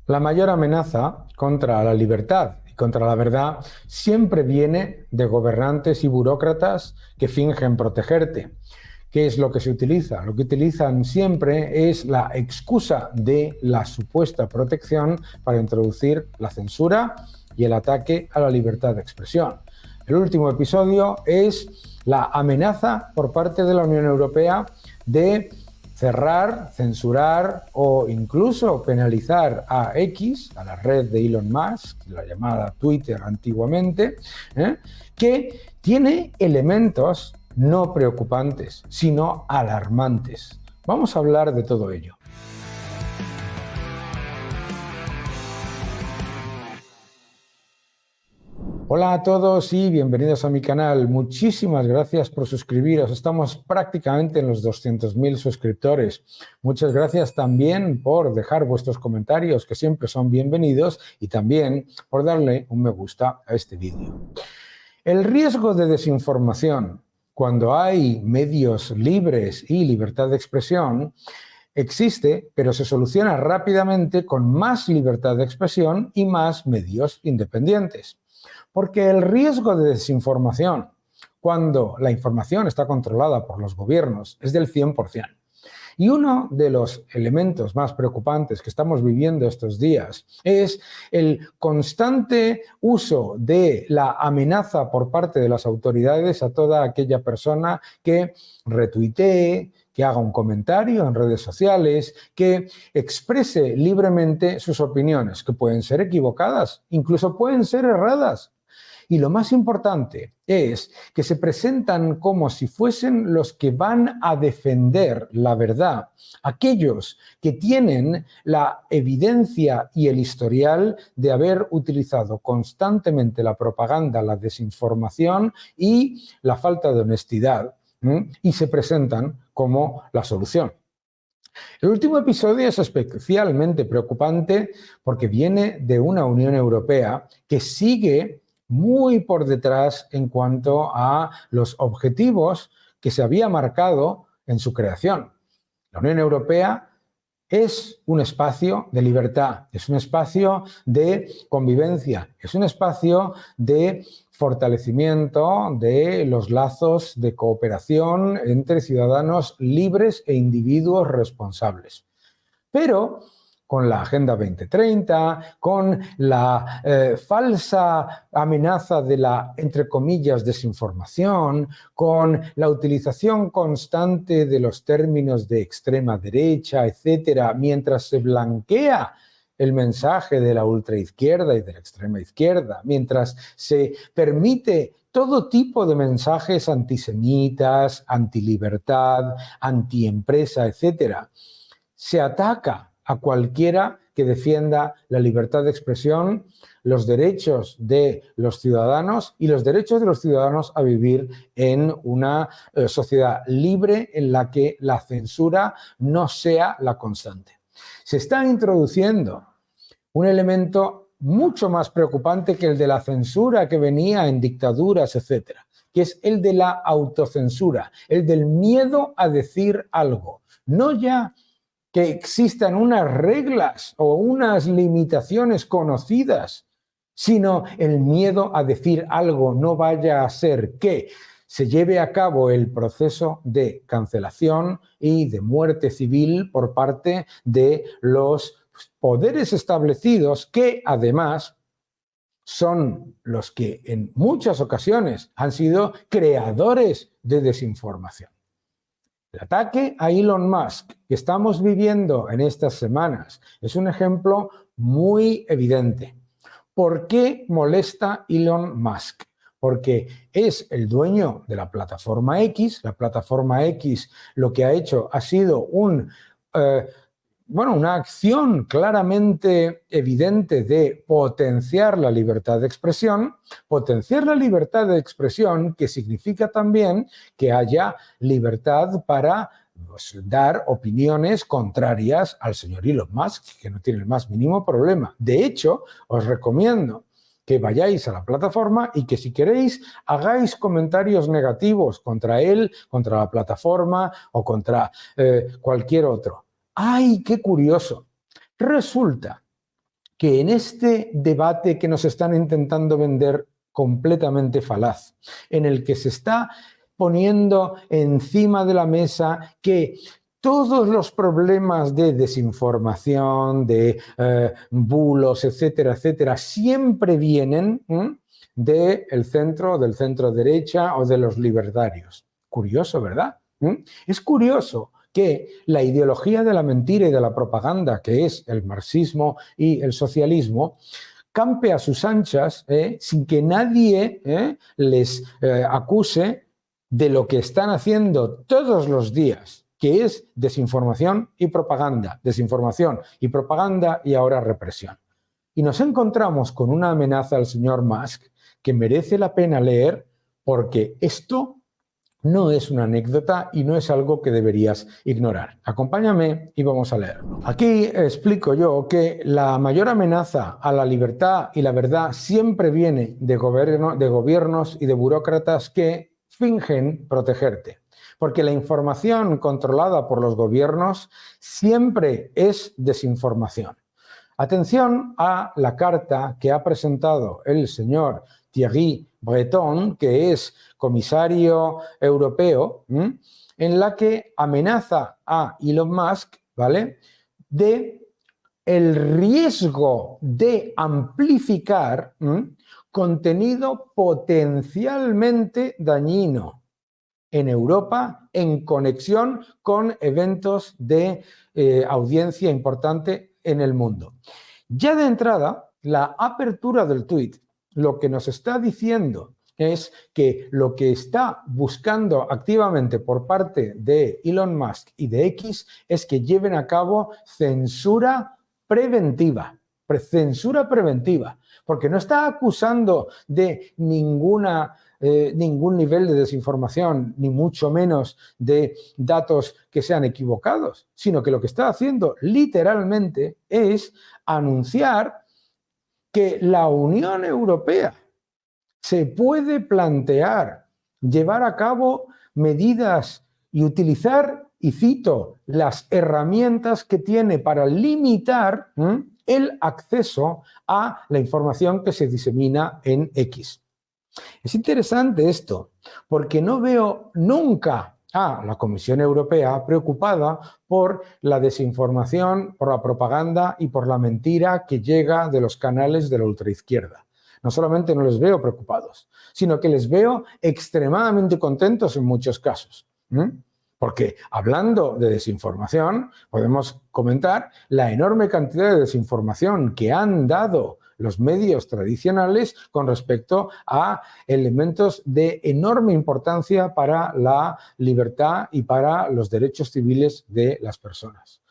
La mayor amenaza contra la libertad y contra la verdad siempre viene de gobernantes y burócratas que fingen protegerte. ¿Qué es lo que se utiliza? Lo que utilizan siempre es la excusa de la supuesta protección para introducir la censura y el ataque a la libertad de expresión. El último episodio es la amenaza por parte de la Unión Europea de cerrar, censurar o incluso penalizar a X, a la red de Elon Musk, la llamada Twitter antiguamente, que tiene elementos no preocupantes, sino alarmantes. Vamos a hablar de todo ello. Hola a todos y bienvenidos a mi canal. Muchísimas gracias por suscribiros. Estamos prácticamente en los 200.000 suscriptores. Muchas gracias también por dejar vuestros comentarios, que siempre son bienvenidos, y también por darle un me gusta a este vídeo. El riesgo de desinformación, cuando hay medios libres y libertad de expresión, existe, pero se soluciona rápidamente con más libertad de expresión y más medios independientes. Porque el riesgo de desinformación, cuando la información está controlada por los gobiernos, es del 100%. Y uno de los elementos más preocupantes que estamos viviendo estos días es el constante uso de la amenaza por parte de las autoridades a toda aquella persona que retuitee, que haga un comentario en redes sociales, que exprese libremente sus opiniones, que pueden ser equivocadas, incluso pueden ser erradas. Y lo más importante es que se presentan como si fuesen los que van a defender la verdad, aquellos que tienen la evidencia y el historial de haber utilizado constantemente la propaganda, la desinformación y la falta de honestidad, y se presentan como la solución. El último episodio es especialmente preocupante porque viene de una Unión Europea que sigue muy por detrás en cuanto a los objetivos que se había marcado en su creación. La Unión Europea es un espacio de libertad, es un espacio de convivencia, es un espacio de fortalecimiento de los lazos de cooperación entre ciudadanos libres e individuos responsables. Pero con la Agenda 2030, con la falsa amenaza de la, entre comillas, desinformación, con la utilización constante de los términos de extrema derecha, etcétera, mientras se blanquea el mensaje de la ultraizquierda y de la extrema izquierda, mientras se permite todo tipo de mensajes antisemitas, antilibertad, antiempresa, etcétera, se ataca a cualquiera que defienda la libertad de expresión, los derechos de los ciudadanos y los derechos de los ciudadanos a vivir en una sociedad libre en la que la censura no sea la constante. Se está introduciendo un elemento mucho más preocupante que el de la censura que venía en dictaduras, etcétera, que es el de la autocensura, el del miedo a decir algo. No ya que existan unas reglas o unas limitaciones conocidas, sino el miedo a decir algo, no vaya a ser que se lleve a cabo el proceso de cancelación y de muerte civil por parte de los poderes establecidos que además son los que en muchas ocasiones han sido creadores de desinformación. El ataque a Elon Musk que estamos viviendo en estas semanas es un ejemplo muy evidente. ¿Por qué molesta Elon Musk? Porque es el dueño de la plataforma X. La plataforma X lo que ha hecho ha sido una acción claramente evidente de potenciar la libertad de expresión que significa también que haya libertad para dar opiniones contrarias al señor Elon Musk, que no tiene el más mínimo problema. De hecho, os recomiendo que vayáis a la plataforma y que si queréis hagáis comentarios negativos contra él, contra la plataforma o contra cualquier otro. ¡Ay, qué curioso! Resulta que en este debate que nos están intentando vender completamente falaz, en el que se está poniendo encima de la mesa que todos los problemas de desinformación, de bulos, etcétera, etcétera, siempre vienen del centro derecha o de los libertarios. Curioso, ¿verdad? Es curioso que la ideología de la mentira y de la propaganda, que es el marxismo y el socialismo, campe a sus anchas sin que nadie les acuse de lo que están haciendo todos los días, que es desinformación y propaganda y ahora represión. Y nos encontramos con una amenaza al señor Musk que merece la pena leer, porque esto no es una anécdota y no es algo que deberías ignorar. Acompáñame y vamos a leerlo. Aquí explico yo que la mayor amenaza a la libertad y la verdad siempre viene de gobiernos y de burócratas que fingen protegerte. Porque la información controlada por los gobiernos siempre es desinformación. Atención a la carta que ha presentado el señor Thierry Breton, que es comisario europeo, en la que amenaza a Elon Musk, ¿vale?, de el riesgo de amplificar contenido potencialmente dañino en Europa en conexión con eventos de audiencia importante en el mundo. Ya de entrada, la apertura del tuit lo que nos está diciendo es que lo que está buscando activamente por parte de Elon Musk y de X es que lleven a cabo censura preventiva, porque no está acusando de ningún nivel de desinformación, ni mucho menos de datos que sean equivocados, sino que lo que está haciendo literalmente es anunciar que la Unión Europea se puede plantear llevar a cabo medidas y utilizar, y cito, las herramientas que tiene para limitar el acceso a la información que se disemina en X. Es interesante esto, porque no veo nunca a la Comisión Europea preocupada por la desinformación, por la propaganda y por la mentira que llega de los canales de la ultraizquierda. No solamente no les veo preocupados, sino que les veo extremadamente contentos en muchos casos. Porque hablando de desinformación, podemos comentar la enorme cantidad de desinformación que han dado los medios tradicionales con respecto a elementos de enorme importancia para la libertad y para los derechos civiles de las personas.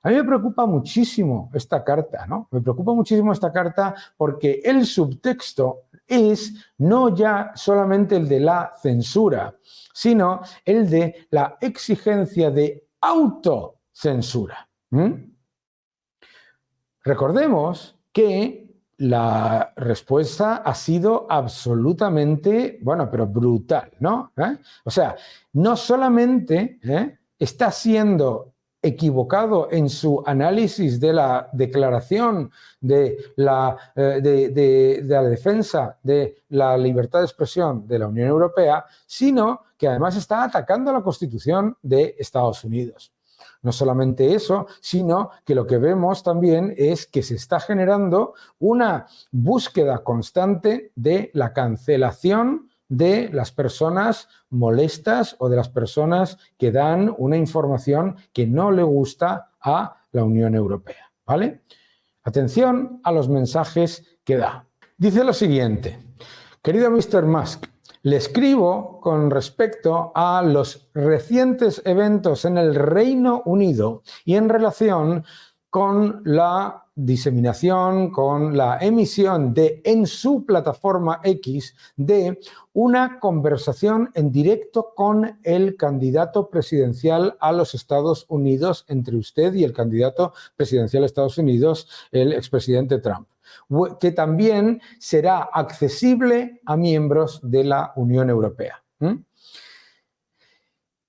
A mí me preocupa muchísimo esta carta, ¿no? Me preocupa muchísimo esta carta porque el subtexto es no ya solamente el de la censura, sino el de la exigencia de autocensura. Recordemos que la respuesta ha sido absolutamente, bueno, pero brutal, ¿no? O sea, no solamente está siendo equivocado en su análisis de la declaración de la defensa de la libertad de expresión de la Unión Europea, sino que además está atacando la Constitución de Estados Unidos. No solamente eso, sino que lo que vemos también es que se está generando una búsqueda constante de la cancelación de las personas molestas o de las personas que dan una información que no le gusta a la Unión Europea, ¿vale? Atención a los mensajes que da. Dice lo siguiente: querido Mr. Musk, le escribo con respecto a los recientes eventos en el Reino Unido y en relación con la diseminación, con la emisión en su plataforma X de una conversación en directo con el candidato presidencial a los Estados Unidos, entre usted y el candidato presidencial a Estados Unidos, el expresidente Trump, que también será accesible a miembros de la Unión Europea.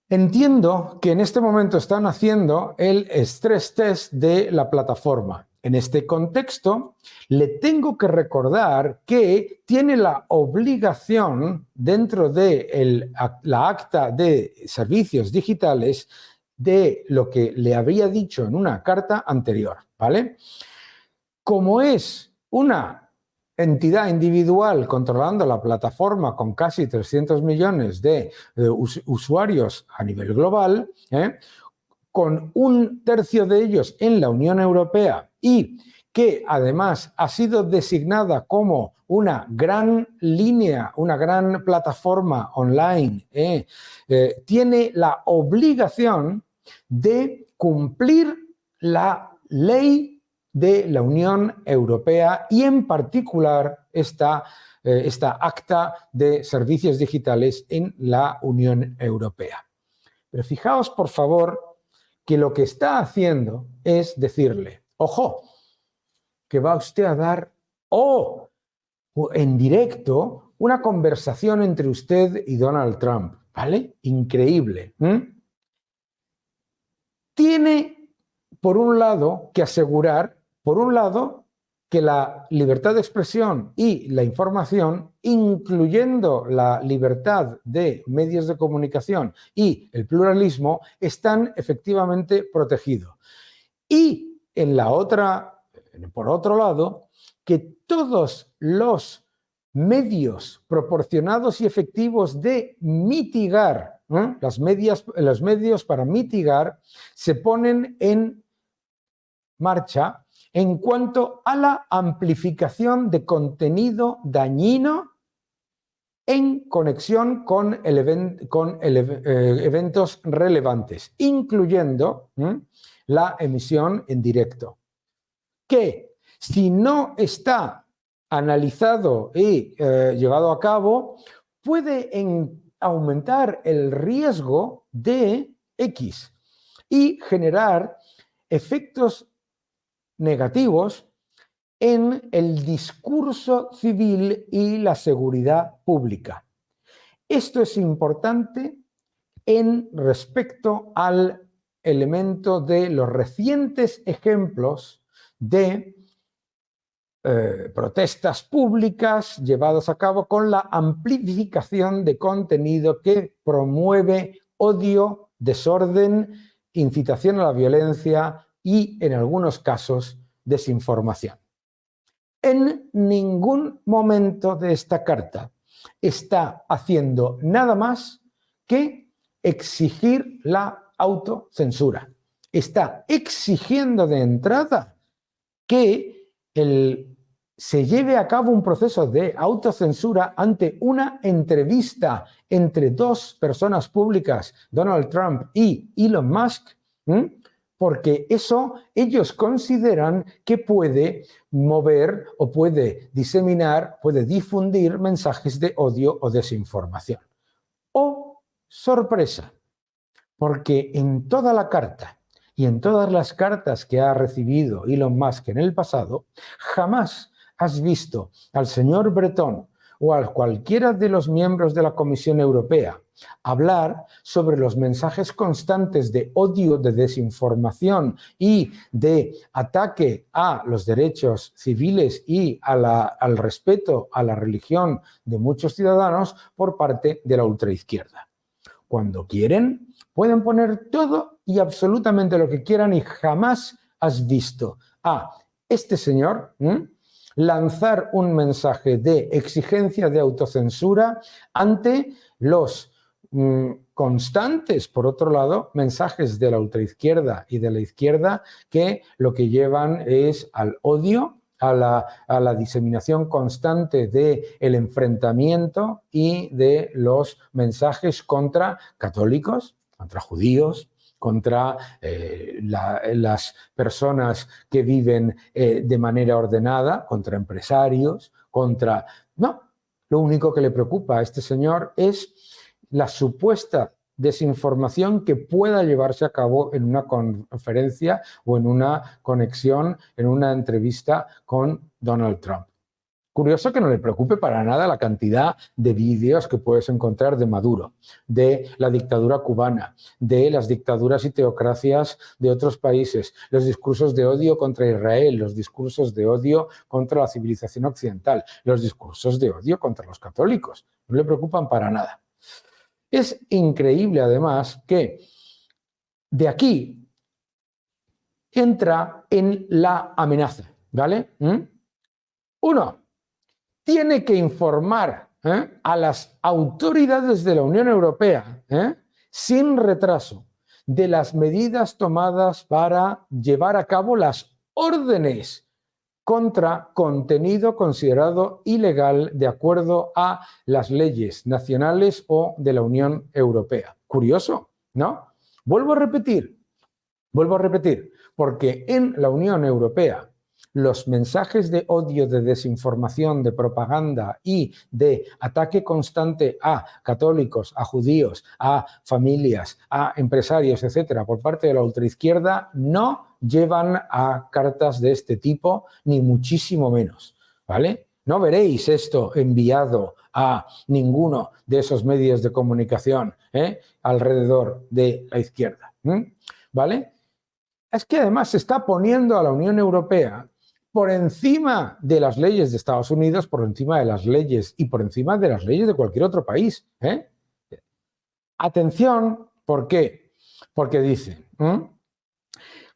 Entiendo que en este momento están haciendo el stress test de la plataforma En este contexto, le tengo que recordar que tiene la obligación, dentro de la acta de servicios digitales, de lo que le había dicho en una carta anterior, ¿vale? Como es una entidad individual controlando la plataforma con casi 300 millones de usuarios a nivel global, con un tercio de ellos en la Unión Europea y que además ha sido designada como una gran línea, una gran plataforma online, tiene la obligación de cumplir la ley de la Unión Europea y en particular esta acta de servicios digitales en la Unión Europea. Pero fijaos, por favor, que lo que está haciendo es decirle, ojo, que va usted a dar, en directo, una conversación entre usted y Donald Trump, ¿vale? Increíble. Tiene, por un lado, que asegurar, por un lado, que la libertad de expresión y la información, incluyendo la libertad de medios de comunicación y el pluralismo, están efectivamente protegidos. Y por otro lado, que todos los medios proporcionados y efectivos de mitigar, los medios para mitigar, se ponen en marcha en cuanto a la amplificación de contenido dañino en conexión con eventos relevantes, incluyendo la emisión en directo. Que si no está analizado y llevado a cabo, puede aumentar el riesgo de X y generar efectos negativos en el discurso civil y la seguridad pública. Esto es importante en respecto al elemento de los recientes ejemplos de protestas públicas llevadas a cabo con la amplificación de contenido que promueve odio, desorden, incitación a la violencia y, en algunos casos, desinformación. En ningún momento de esta carta está haciendo nada más que exigir la autocensura. Está exigiendo de entrada que se lleve a cabo un proceso de autocensura ante una entrevista entre dos personas públicas, Donald Trump y Elon Musk, porque eso ellos consideran que puede mover o puede diseminar, puede difundir mensajes de odio o desinformación. ¡Oh, sorpresa! Porque en toda la carta y en todas las cartas que ha recibido Elon Musk en el pasado, jamás has visto al señor Breton o a cualquiera de los miembros de la Comisión Europea hablar sobre los mensajes constantes de odio, de desinformación y de ataque a los derechos civiles y al respeto a la religión de muchos ciudadanos por parte de la ultraizquierda. Cuando quieren, pueden poner todo y absolutamente lo que quieran y jamás has visto a este señor lanzar un mensaje de exigencia de autocensura ante los constantes, por otro lado, mensajes de la ultraizquierda y de la izquierda que lo que llevan es al odio, a la diseminación constante del enfrentamiento y de los mensajes contra católicos, contra judíos, contra las personas que viven de manera ordenada, contra empresarios, contra... No, lo único que le preocupa a este señor es la supuesta desinformación que pueda llevarse a cabo en una conferencia o en una conexión, en una entrevista con Donald Trump. Curioso que no le preocupe para nada la cantidad de vídeos que puedes encontrar de Maduro, de la dictadura cubana, de las dictaduras y teocracias de otros países, los discursos de odio contra Israel, los discursos de odio contra la civilización occidental, los discursos de odio contra los católicos. No le preocupan para nada. Es increíble, además, que de aquí entra en la amenaza, ¿vale? Uno, tiene que informar a las autoridades de la Unión Europea sin retraso de las medidas tomadas para llevar a cabo las órdenes contra contenido considerado ilegal de acuerdo a las leyes nacionales o de la Unión Europea. Curioso, ¿no? Vuelvo a repetir, porque en la Unión Europea los mensajes de odio, de desinformación, de propaganda y de ataque constante a católicos, a judíos, a familias, a empresarios, etcétera, por parte de la ultraizquierda no llevan a cartas de este tipo, ni muchísimo menos, ¿vale? No veréis esto enviado a ninguno de esos medios de comunicación alrededor de la izquierda, ¿vale? Es que además se está poniendo a la Unión Europea por encima de las leyes de Estados Unidos, por encima de las leyes y por encima de las leyes de cualquier otro país. Atención, ¿por qué? Porque dice,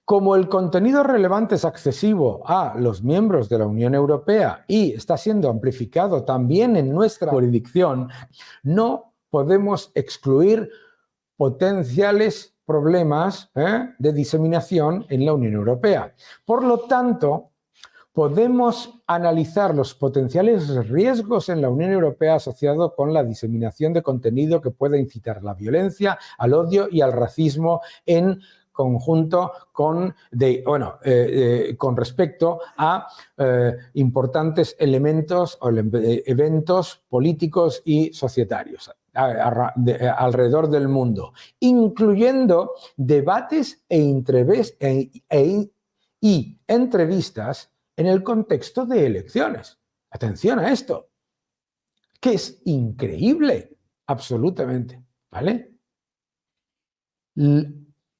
como el contenido relevante es accesible a los miembros de la Unión Europea y está siendo amplificado también en nuestra jurisdicción, no podemos excluir potenciales problemas de diseminación en la Unión Europea. Por lo tanto, podemos analizar los potenciales riesgos en la Unión Europea asociados con la diseminación de contenido que pueda incitar a la violencia, al odio y al racismo en conjunto con respecto a importantes elementos o eventos políticos y societarios alrededor del mundo, incluyendo debates y entrevistas en el contexto de elecciones. Atención a esto, que es increíble, absolutamente, ¿vale?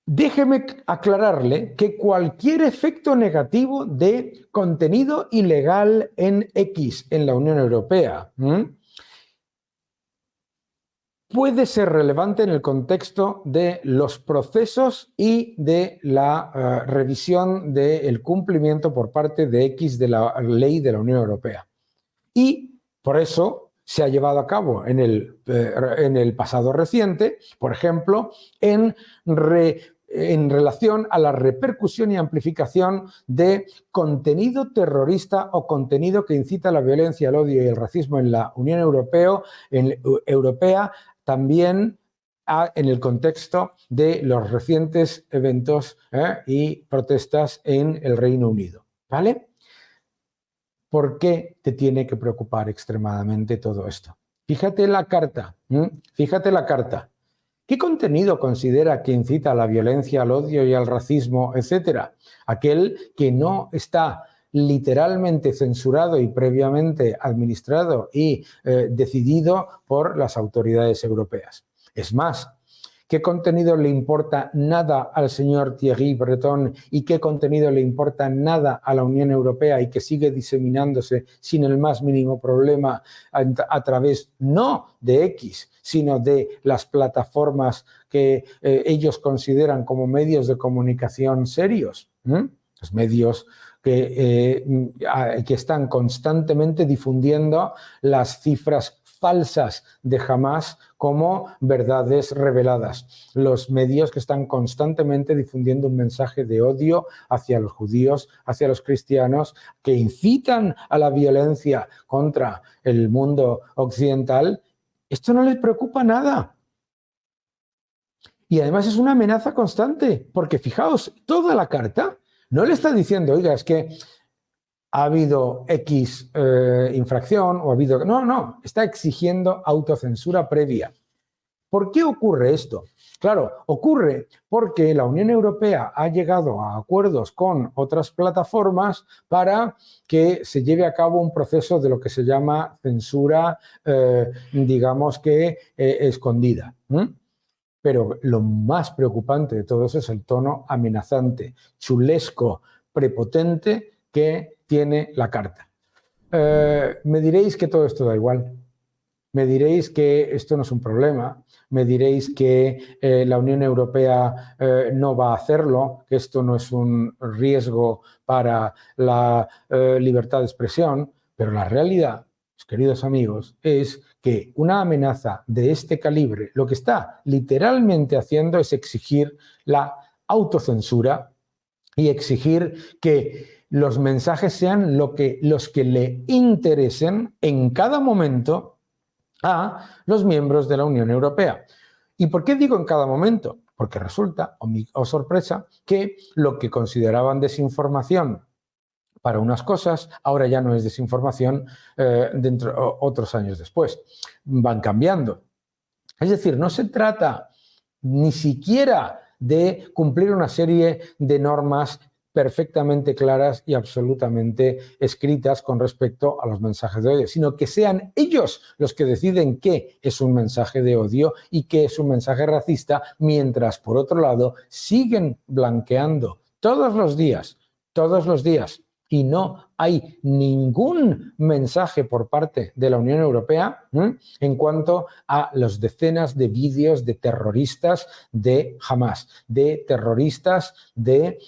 Déjeme aclararle que cualquier efecto negativo de contenido ilegal en X en la Unión Europea puede ser relevante en el contexto de los procesos y de la revisión del cumplimiento por parte de X de la ley de la Unión Europea. Y por eso se ha llevado a cabo en el pasado reciente, por ejemplo, en relación a la repercusión y amplificación de contenido terrorista o contenido que incita a la violencia, el odio y el racismo en la Unión Europea, también en el contexto de los recientes eventos y protestas en el Reino Unido, ¿vale? ¿Por qué te tiene que preocupar extremadamente todo esto? Fíjate la carta, fíjate la carta. ¿Qué contenido considera que incita a la violencia, al odio y al racismo, etcétera? Aquel que no está literalmente censurado y previamente administrado y decidido por las autoridades europeas. Es más, ¿qué contenido le importa nada al señor Thierry Breton y qué contenido le importa nada a la Unión Europea y que sigue diseminándose sin el más mínimo problema a través no de X, sino de las plataformas que ellos consideran como medios de comunicación serios? Los medios que están constantemente difundiendo las cifras falsas de Hamás como verdades reveladas. Los medios que están constantemente difundiendo un mensaje de odio hacia los judíos, hacia los cristianos, que incitan a la violencia contra el mundo occidental. Esto no les preocupa nada. Y además es una amenaza constante, porque fijaos, toda la carta no le está diciendo, oiga, es que ha habido X infracción o ha habido... No, está exigiendo autocensura previa. ¿Por qué ocurre esto? Claro, ocurre porque la Unión Europea ha llegado a acuerdos con otras plataformas para que se lleve a cabo un proceso de lo que se llama censura, digamos que escondida. Pero lo más preocupante de todo eso es el tono amenazante, chulesco, prepotente que tiene la carta. Me diréis que todo esto da igual. Me diréis que esto no es un problema. Me diréis que la Unión Europea no va a hacerlo, que esto no es un riesgo para la libertad de expresión. Pero la realidad, queridos amigos, es que una amenaza de este calibre lo que está literalmente haciendo es exigir la autocensura y exigir que los mensajes sean los que le interesen en cada momento a los miembros de la Unión Europea. ¿Y por qué digo en cada momento? Porque resulta, o sorpresa, que lo que consideraban desinformación para unas cosas, ahora ya no es desinformación otros años después. Van cambiando. Es decir, no se trata ni siquiera de cumplir una serie de normas perfectamente claras y absolutamente escritas con respecto a los mensajes de odio, sino que sean ellos los que deciden qué es un mensaje de odio y qué es un mensaje racista, mientras, por otro lado, siguen blanqueando todos los días, y no hay ningún mensaje por parte de la Unión Europea en cuanto a las decenas de vídeos de terroristas de Hamas, de terroristas de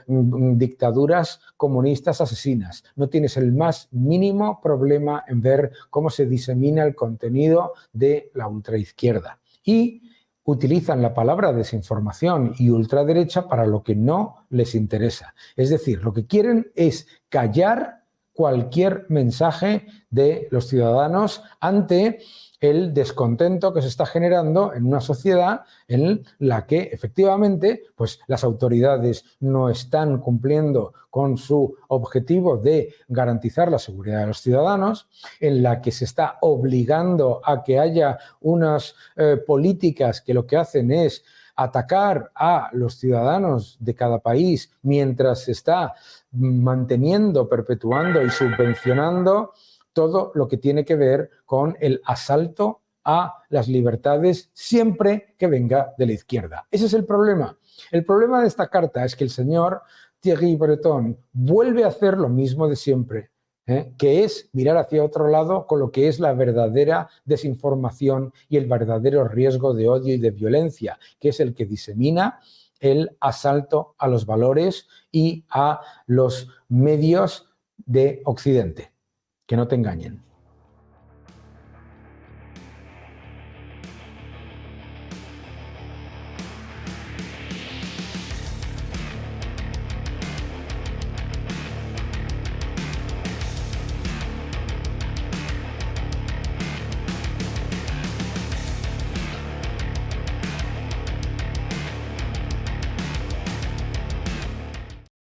dictaduras comunistas asesinas. No tienes el más mínimo problema en ver cómo se disemina el contenido de la ultraizquierda. Y utilizan la palabra desinformación y ultraderecha para lo que no les interesa. Es decir, lo que quieren es callar cualquier mensaje de los ciudadanos ante el descontento que se está generando en una sociedad en la que efectivamente pues, las autoridades no están cumpliendo con su objetivo de garantizar la seguridad de los ciudadanos, en la que se está obligando a que haya unas políticas que lo que hacen es atacar a los ciudadanos de cada país mientras se está manteniendo, perpetuando y subvencionando todo lo que tiene que ver con el asalto a las libertades siempre que venga de la izquierda. Ese es el problema. El problema de esta carta es que el señor Thierry Breton vuelve a hacer lo mismo de siempre, que es mirar hacia otro lado con lo que es la verdadera desinformación y el verdadero riesgo de odio y de violencia, que es el que disemina el asalto a los valores y a los medios de Occidente. Que no te engañen.